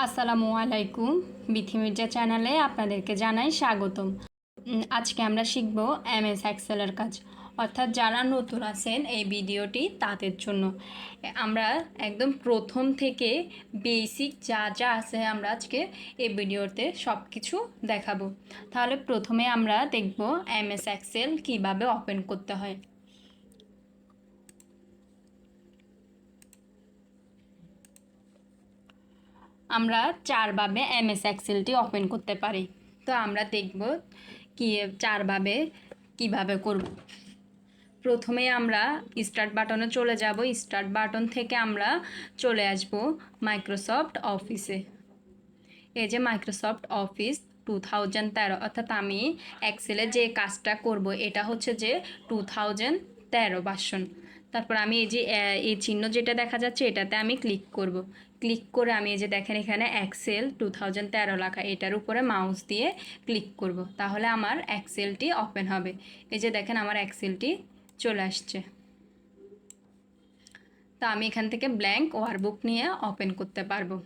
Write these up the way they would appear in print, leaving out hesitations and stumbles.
আসসালামু আলাইকুম। বিথি মির্জা চ্যানেলে আপনাদেরকে জানাই স্বাগতম। আজকে আমরা শিখব এমএস এক্সেলের কাজ, অর্থাৎ যারা নতুন আছেন এই ভিডিওটি তাদের জন্য। আমরা একদম প্রথম থেকে বেসিক যা যা আছে আমরা আজকে এই ভিডিওতে সব কিছু দেখাবো। তাহলে প্রথমে আমরা দেখব এমএস এক্সেল কীভাবে ওপেন করতে হয়। আমরা চারভাবে এমএস এক্সেলটি ওপেন করতে পারি। তো আমরা দেখব কি চারভাবে কিভাবে করব। প্রথমে আমরা স্টার্ট বাটনে চলে যাব। স্টার্ট বাটন থেকে আমরা চলে আসব মাইক্রোসফট অফিসে। এই যে মাইক্রোসফট অফিস 2013, অর্থাৎ আমি এক্সেলে যে কাজটা করব এটা হচ্ছে যে 2013 ভার্সন। তারপর আমি এই যে এই চিহ্ন যেটা দেখা যাচ্ছে এটাতে আমি ক্লিক করব। ক্লিক করে আমি এই যে দেখেন এখানে এক্সেল 2013 লেখা, এটার উপরে মাউস দিয়ে ক্লিক করব, তাহলে আমার এক্সেলটি ওপেন হবে। এই যে দেখেন আমার এক্সেলটি চলে আসছে। তা আমি এখান থেকে ব্ল্যাঙ্ক ওয়ার্কবুক নিয়ে ওপেন করতে পারবো।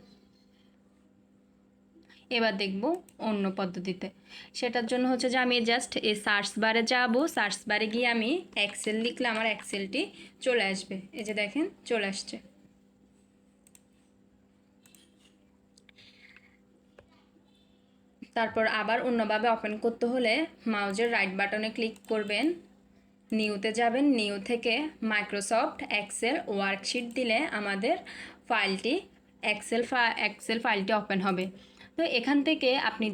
এবার দেখব অন্য পদ্ধতিতে। সেটার জন্য হচ্ছে যে আমি জাস্ট এই সার্চ বারে যাব। সার্চ বারে গিয়ে আমি এক্সেল লিখলে আমার এক্সেলটি চলে আসবে। এই যে দেখেন চলে আসছে। তারপর আবার অন্যভাবে ওপেন করতে হলে মাউজের রাইট বাটনে ক্লিক করবেন, নিউতে যাবেন, নিউ থেকে মাইক্রোসফট এক্সেল ওয়ার্কশিট দিলে আমাদের ফাইলটি এক্সেল ফাইলটি ওপেন হবে। তো এখান থেকে আপনি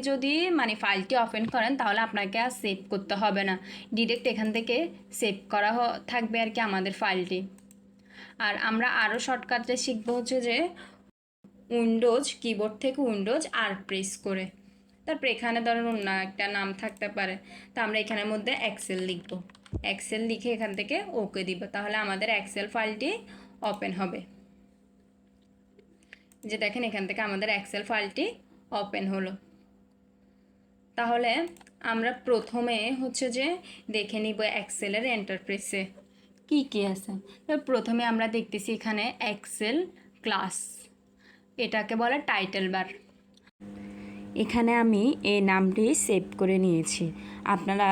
যদি মানে ফাইলটি ওপেন করেন তাহলে আপনাকে আর সেভ করতে হবে না, ডিরেক্ট এখান থেকে সেভ করা থাকবে আর কি আমাদের ফাইলটি। আর আমরা আরও শর্টকাটে শিখবো হচ্ছে যে উইন্ডোজ কিবোর্ড থেকে উইন্ডোজ আর প্রেস করে, তারপর এখানে ধরুন অন্য একটা নাম থাকতে পারে, তো আমরা এখানের মধ্যে এক্সেল লিখব। এক্সেল লিখে এখান থেকে ওকে দিব, তাহলে আমাদের এক্সেল ফাইলটি ওপেন হবে। যে দেখেন এখান থেকে আমাদের এক্সেল ফাইলটি ওপেন হলো। তাহলে আমরা প্রথমে হচ্ছে যে দেখে নিব এক্সেলের এন্টারপ্রেসে কি কি আছে। তো প্রথমে আমরা দেখতেছি এখানে এক্সেল ক্লাস, এটাকে বলে টাইটেল বার। এখানে আমি এই নামটি সেভ করে নিয়েছি। আপনারা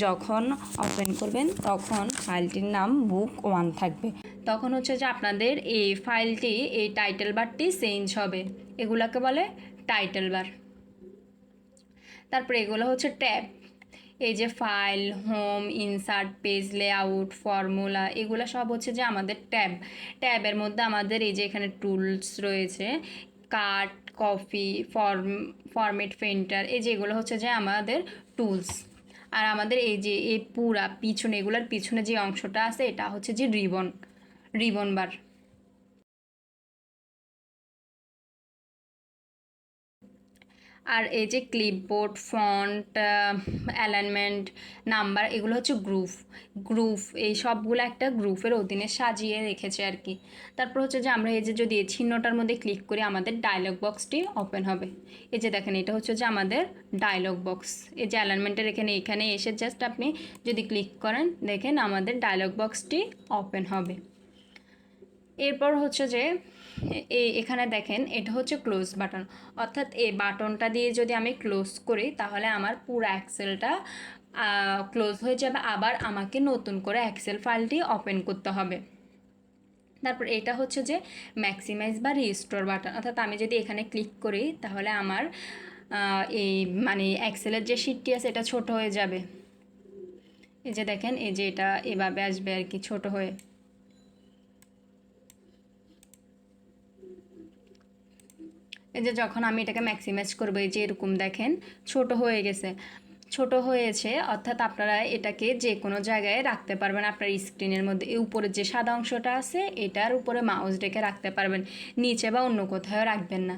যখন ওপেন করবেন তখন ফাইলটির নাম বুক 1 থাকবে, তখন হচ্ছে যে আপনাদের এই ফাইলটি এই টাইটেল বারটি চেঞ্জ হবে। এগুলোকে বলে টাইটেল বার। তারপরে এগুলো হচ্ছে ট্যাব। এই যে file, home, insert, page layout, formula, এগুলো সব হচ্ছে যে আমাদের ট্যাব। ট্যাবের মধ্যে আমাদের এই যে এখানে টুলস রয়েছে, কাট, কপি, ফরম্যাট, পেন্টার, এই যে এগুলো হচ্ছে যে আমাদের টুলস। আর আমাদের এই যে এই পুরা পিছনে, এগুলোর পিছনে যে অংশটা আছে এটা হচ্ছে যে রিবন বার। আর এই যে ক্লিপবোর্ড, ফন্ট, অ্যালাইনমেন্ট, নাম্বার, এগুলো হচ্ছে গ্রুপ এই সবগুলো একটা গ্রুপের অধীনে সাজিয়ে রেখেছে আর কি। তারপর হচ্ছে যে আমরা এই যে যদি এই চিহ্নটার মধ্যে ক্লিক করি আমাদের ডায়লগ বক্সটি ওপেন হবে। এই যে দেখেন এটা হচ্ছে যে আমাদের ডায়লগ বক্স। এই যে অ্যালাইনমেন্টের এখানে এসে জাস্ট আপনি যদি ক্লিক করেন দেখেন আমাদের ডায়লগ বক্সটি ওপেন হবে। এরপর হচ্ছে যে এখানে দেখেন এটা হচ্ছে ক্লোজ বাটন, অর্থাৎ এই বাটনটা দিয়ে যদি আমি ক্লোজ করি তাহলে আমার পুরো এক্সেলটা ক্লোজ হয়ে যাবে, আবার আমাকে নতুন করে এক্সেল ফাইলটি ওপেন করতে হবে। তারপর এটা হচ্ছে যে ম্যাক্সিমাইজ বা রিস্টোর বাটন, অর্থাৎ আমি যদি এখানে ক্লিক করি তাহলে আমার এই মানে এক্সেলের যে শিটটি আছে এটা ছোট হয়ে যাবে। এই যে দেখেন এই যে এটা এভাবে আসবে আর কি ছোট হয়ে। এই যে যখন আমি এটাকে ম্যাক্সিমাইজ করবো এই যে এরকম দেখেন ছোট হয়ে গেছে, ছোট হয়েছে, অর্থাৎ আপনারা এটাকে যে কোনো জায়গায় রাখতে পারবেন। আপনার স্ক্রিনের মধ্যে এই উপরে যে সাদা অংশটা আছে এটার উপরে মাউস রেখে রাখতে পারবেন, নিচে বা অন্য কোথাও রাখবেন না।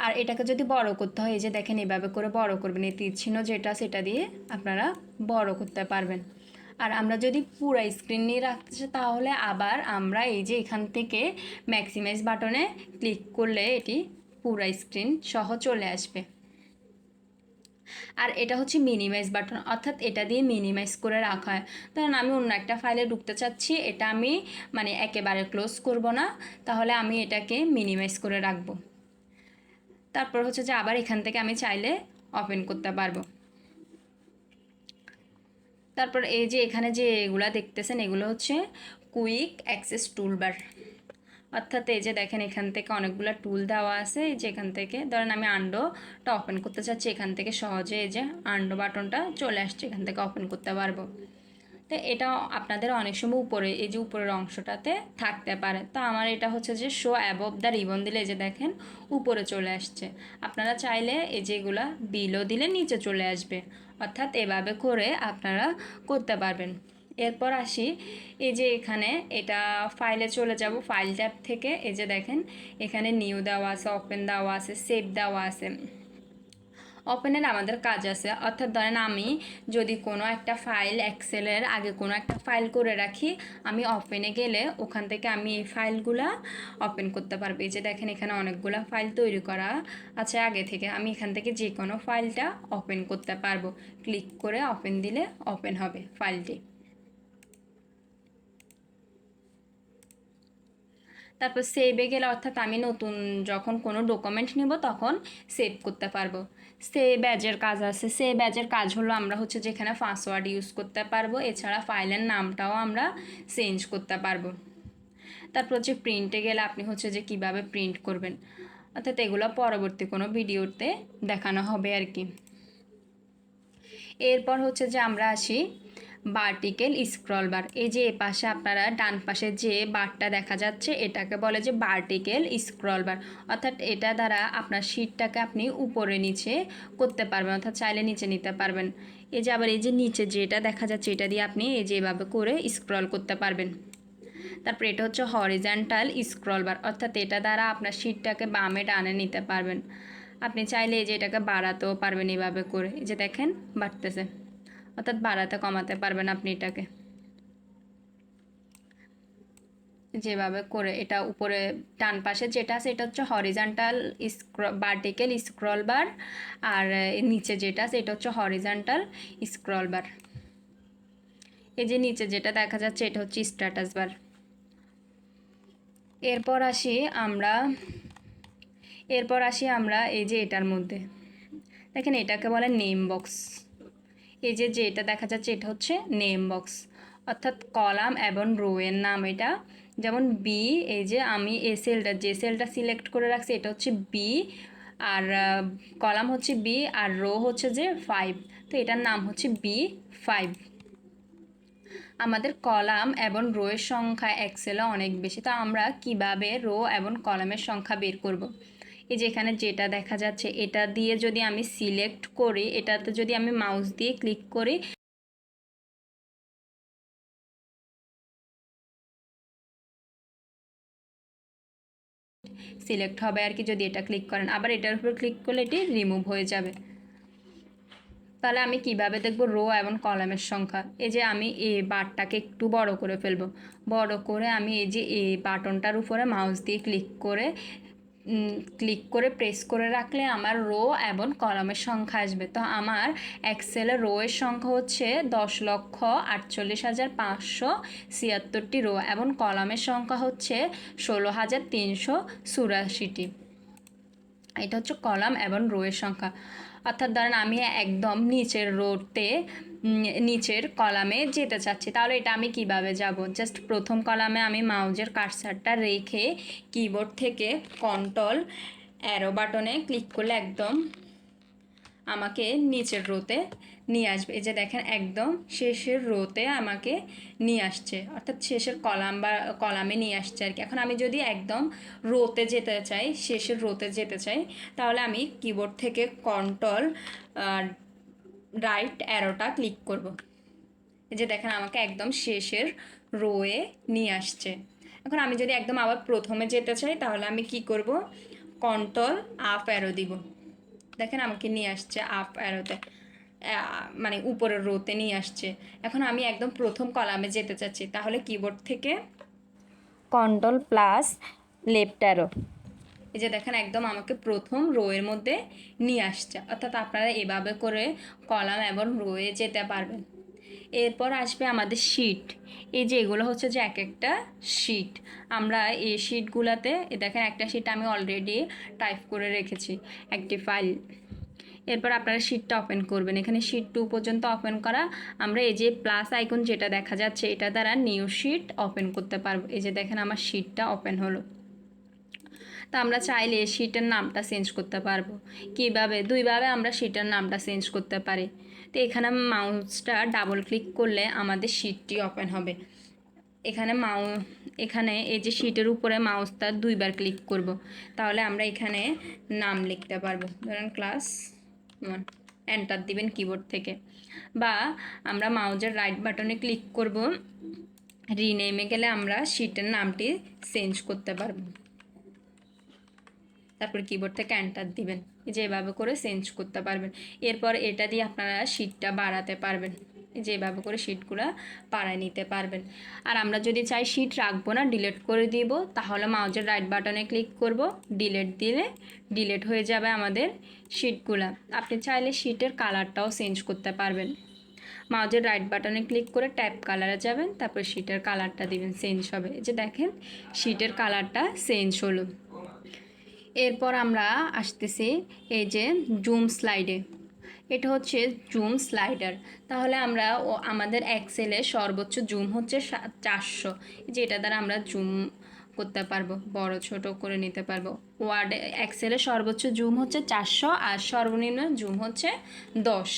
আর এটাকে যদি বড় করতে হয় এই যে দেখেন এভাবে করে বড় করবেন, এই তীর চিহ্ন যেটা সেটা দিয়ে আপনারা বড় করতে পারবেন। আর আমরা যদি পুরো স্ক্রিন নিয়ে রাখতে চাই তাহলে আবার আমরা এই যে এখান থেকে ম্যাক্সিমাইজ বাটনে ক্লিক করলে এটি পুরো স্ক্রিন সহ চলে আসবে। আর এটা হচ্ছে মিনিমাইজ বাটন, অর্থাৎ এটা দিয়ে মিনিমাইজ করে রাখা হয়। ধরুন আমি অন্য একটা ফাইলে ঢুকতে চাচ্ছি, এটা আমি মানে একেবারে ক্লোজ করব না, তাহলে আমি এটাকে মিনিমাইজ করে রাখবো। তারপর হচ্ছে যে আবার এখান থেকে আমি চাইলে ওপেন করতে পারবো। তারপর এই যে এখানে যে এগুলা দেখতেছেন এগুলো হচ্ছে কুইক অ্যাক্সেস টুলবার, অর্থাৎ এই যে দেখেন এখান থেকে অনেকগুলো টুল দেওয়া আছে। এই যে এখান থেকে ধরেন আমি আন্ডোটা ওপেন করতে চাচ্ছি, এখান থেকে সহজে এই যে আন্ডো বাটনটা চলে আসছে, এখান থেকে ওপেন করতে পারবো। তো এটা আপনাদের অনেক সময় উপরে এই যে উপরের অংশটাতে থাকতে পারে। তো আমার এটা হচ্ছে যে শো অ্যাবভ দ্য রিবন দিলে এই যে দেখেন উপরে চলে আসছে। আপনারা চাইলে এই যেগুলা বিলো দিলে নিচে চলে আসবে, অর্থাৎ এভাবে করে আপনারা করতে পারবেন। এরপর আসি এই যে এখানে এটা ফাইলে চলে যাব, ফাইল ট্যাব থেকে এই যে দেখেন এখানে নিউ দেওয়া আছে, ওপেন দেওয়া আছে, সেভ দেওয়া আছে। ওপেনের আমাদের কাজ আছে, অর্থাৎ ধরেন আমি যদি কোনো একটা ফাইল এক্সেলের আগে কোনো একটা ফাইল করে রাখি, আমি ওপেনে গেলে ওখান থেকে আমি এই ফাইলগুলা ওপেন করতে পারবো। এই যে দেখেন এখানে অনেকগুলো ফাইল তৈরি করা আছে আগে থেকে, আমি এখান থেকে যে কোনো ফাইলটা ওপেন করতে পারবো। ক্লিক করে ওপেন দিলে ওপেন হবে ফাইলটি। তারপর সেভে গেলে অর্থাৎ আমি নতুন যখন কোনো ডকুমেন্ট নেব তখন সেভ করতে পারবো। সেভ অ্যাজের কাজ আছে, সেভ অ্যাজের কাজ হলো আমরা হচ্ছে যেখানে পাসওয়ার্ড ইউজ করতে পারবো, এছাড়া ফাইলের নামটাও আমরা চেঞ্জ করতে পারবো। তারপর হচ্ছে প্রিন্টে গেলে আপনি হচ্ছে যে কিভাবে প্রিন্ট করবেন, অর্থাৎ এগুলো পরবর্তী কোনো ভিডিওতে দেখানো হবে আর কি। এরপর হচ্ছে যে আমরা আসি ভার্টিক্যাল স্ক্রল বার। এই যে পাশে আপনারা ডান পাশে যে বারটা দেখা যাচ্ছে এটাকে বলে যে ভার্টিক্যাল স্ক্রল বার, অর্থাৎ এটা দ্বারা আপনার শিটটাকে আপনি উপরে নিচে করতে পারবেন, অর্থাৎ চাইলে নিচে নিতে পারবেন। এই যে আবার এই যে নিচে যেটা দেখা যাচ্ছে এটা দিয়ে আপনি এই যে এভাবে করে স্ক্রল করতে পারবেন। তারপর এটা হচ্ছে হরিজন্টাল স্ক্রল বার, অর্থাৎ এটা দ্বারা আপনার শিটটাকে বামে ডানে নিতে পারবেন। আপনি চাইলে এই যে এটাকে বাড়াতেও পারবেন এভাবে করে, এই যে দেখেন বাড়তেছে, অর্থাৎ বাড়াতে কমাতে পারবেন আপনি এটাকে যেভাবে করে। এটা উপরে ডান পাশে যেটা আছে এটা হচ্ছে হরিজন্টাল ভার্টিক্যাল স্ক্রল বার, আর নিচে যেটা আছে এটা হচ্ছে হরিজন্টাল স্ক্রল বার। এই যে নিচে যেটা দেখা যাচ্ছে এটা হচ্ছে স্ট্যাটাস বার। এরপর আসি আমরা এই যে এটার মধ্যে দেখেন এটাকে বলে নেম বক্স। এই যে যেটা দেখা যাচ্ছে এটা হচ্ছে নেম বক্স, অর্থাৎ কলাম এবং রো এর নাম এটা। যেমন বি, এই যে আমি এই সেলটা যে সেলটা সিলেক্ট করে রাখছি এটা হচ্ছে বি, আর কলাম হচ্ছে বি আর রো হচ্ছে যে 5, তো এটার নাম হচ্ছে B5। আমাদের কলাম এবং রো এর সংখ্যা এক্সেলে অনেক বেশি, তো আমরা কিভাবে রো এবং কলামের সংখ্যা বের করব। এই যে এখানে যেটা দেখা যাচ্ছে এটা দিয়ে যদি আমি সিলেক্ট করি, এটাতে যদি আমি মাউস দিয়ে ক্লিক করি সিলেক্ট হবে আর কি। যদি এটা ক্লিক করেন আবার এটার উপর ক্লিক করলে এটি রিমুভ হয়ে যাবে। তাহলে আমি কিভাবে দেখব রো এবং কলামের সংখ্যা। এই যে আমি এই বারটাকে একটু বড় করে ফেলবো, বড় করে আমি এই যে এই বাটনটার উপরে মাউস দিয়ে ক্লিক করে প্রেস করে রাখলে আমার রো এবং কলামের সংখ্যা আসবে। তো আমার এক্সেলের রো এর সংখ্যা হচ্ছে 10,48,576টি রো এবং কলামের সংখ্যা হচ্ছে 16,384টি। এটা হচ্ছে কলাম এবং রো এর সংখ্যা। অর্থাৎ ধরেন আমি একদম নিচের রোতে নিচের কলামে যেতে চাচ্ছি, তাহলে এটা আমি কিভাবে যাব। জাস্ট প্রথম কলামে আমি মাউজের কার্সারটা রেখে কিবোর্ড থেকে কন্ট্রোল অ্যারো বাটনে ক্লিক করলে একদম আমাকে নিচের রোতে নিয়ে আসবে। এই যে দেখেন একদম শেষের রোতে আমাকে নিয়ে আসছে, অর্থাৎ শেষের কলাম বা কলামে নিয়ে আসছে আর কি। এখন আমি যদি একদম রোতে যেতে চাই, শেষের রোতে যেতে চাই, তাহলে আমি কিবোর্ড থেকে কন্ট্রোল রাইট অ্যারোটা ক্লিক করব। এই যে দেখেন আমাকে একদম শেষের রোয়ে নিয়ে আসছে। এখন আমি যদি একদম আবার প্রথমে যেতে চাই তাহলে আমি কি করব, কন্ট্রোল আপ অ্যারো দিব। দেখেন আমাকে নিয়ে আসছে আপ অ্যারোতে, মানে উপরের রোতে নিয়ে আসছে। এখন আমি একদম প্রথম কলামে যেতে চাচ্ছি, তাহলে কিবোর্ড থেকে কন্ট্রোল প্লাস লেফট অ্যারো, এই যে দেখেন একদম আমাকে প্রথম রো এর মধ্যে নিয়ে আসছে। অর্থাৎ আপনারা এভাবে করে কলাম এবং রোয়ে যেতে পারবেন। এরপর আসবে আমাদের শিট। এই যে এগুলো হচ্ছে যে এক একটা শিট। আমরা এই শিটগুলোতে দেখেন একটা শিট আমি অলরেডি টাইপ করে রেখেছি একটি ফাইল। এরপর আপনারা শিটটা ওপেন করবেন। এখানে শিট 2 পর্যন্ত ওপেন করা। আমরা এই যে প্লাস আইকন যেটা দেখা যাচ্ছে এটা দ্বারা নিউ শিট ওপেন করতে পারবো। এই যে দেখেন আমার শিটটা ওপেন হলো। তা আমরা চাইলে শিটের নামটা চেঞ্জ করতে পারবো। কীভাবে? দুইভাবে আমরা শিটের নামটা চেঞ্জ করতে পারি। তো এখানে মাউসটা ডাবল ক্লিক করলে আমাদের শিটটি ওপেন হবে। এখানে এই যে শিটের উপরে মাউসটা দুইবার ক্লিক করব, তাহলে আমরা এখানে নাম লিখতে পারবো। ধরেন ক্লাস 1, এন্টার দিবেন কিবোর্ড থেকে। বা আমরা মাউসের রাইট বাটনে ক্লিক করব, রিনেমে গেলে আমরা শিটের নামটি চেঞ্জ করতে পারবো। তারপর কিবোর্ড থেকে এন্টার দিবেন। যেভাবে করে চেঞ্জ করতে পারবেন। এরপর এটা দিয়ে আপনারা শিটটা বাড়াতে পারবেন। যেভাবে করে শিটগুলো বাড়ায় নিতে পারবেন। আর আমরা যদি চাই শিট রাখবো না, ডিলিট করে দিব, তাহলে মাউসের রাইট বাটনে ক্লিক করব, ডিলিট দিলে ডিলিট হয়ে যাবে আমাদের শিটগুলো। আপনি চাইলে শিটের কালারটাও চেঞ্জ করতে পারবেন। মাউসের রাইট বাটনে ক্লিক করে ট্যাপ কালারে যাবেন, তারপর শিটের কালারটা দিবেন, চেঞ্জ হবে। এই যে দেখেন শিটের কালারটা চেঞ্জ হলো। এরপর আমরা আসতেছি এই যে জুম স্লাইডে। এটা হচ্ছে জুম স্লাইডার। তাহলে আমরা আমাদের এক্সেলে সর্বোচ্চ জুম হচ্ছে 400, যেটা দ্বারা আমরা জুম করতে পারবো, বড় ছোট করে নিতে পারবো। ওয়ার্ডে এক্সেলে সর্বোচ্চ জুম হচ্ছে 400 আর সর্বনিম্ন জুম হচ্ছে 10।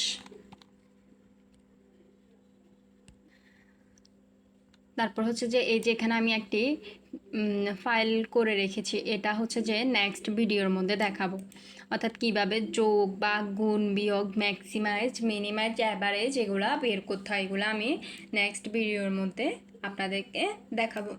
তারপর হচ্ছে যে এই যে এখানে আমি একটি ফাইল করে রেখেছি, এটা হচ্ছে যে নেক্সট ভিডিওর মধ্যে দেখাবো। অর্থাৎ কিভাবে যোগ বা গুণ বিয়োগ ম্যাক্সিমাইজ মিনিমাইজ অ্যাভারেজ এগুলা বের করতে হয়, এগুলো আমি নেক্সট ভিডিওর মধ্যে আপনাদেরকে দেখাবো।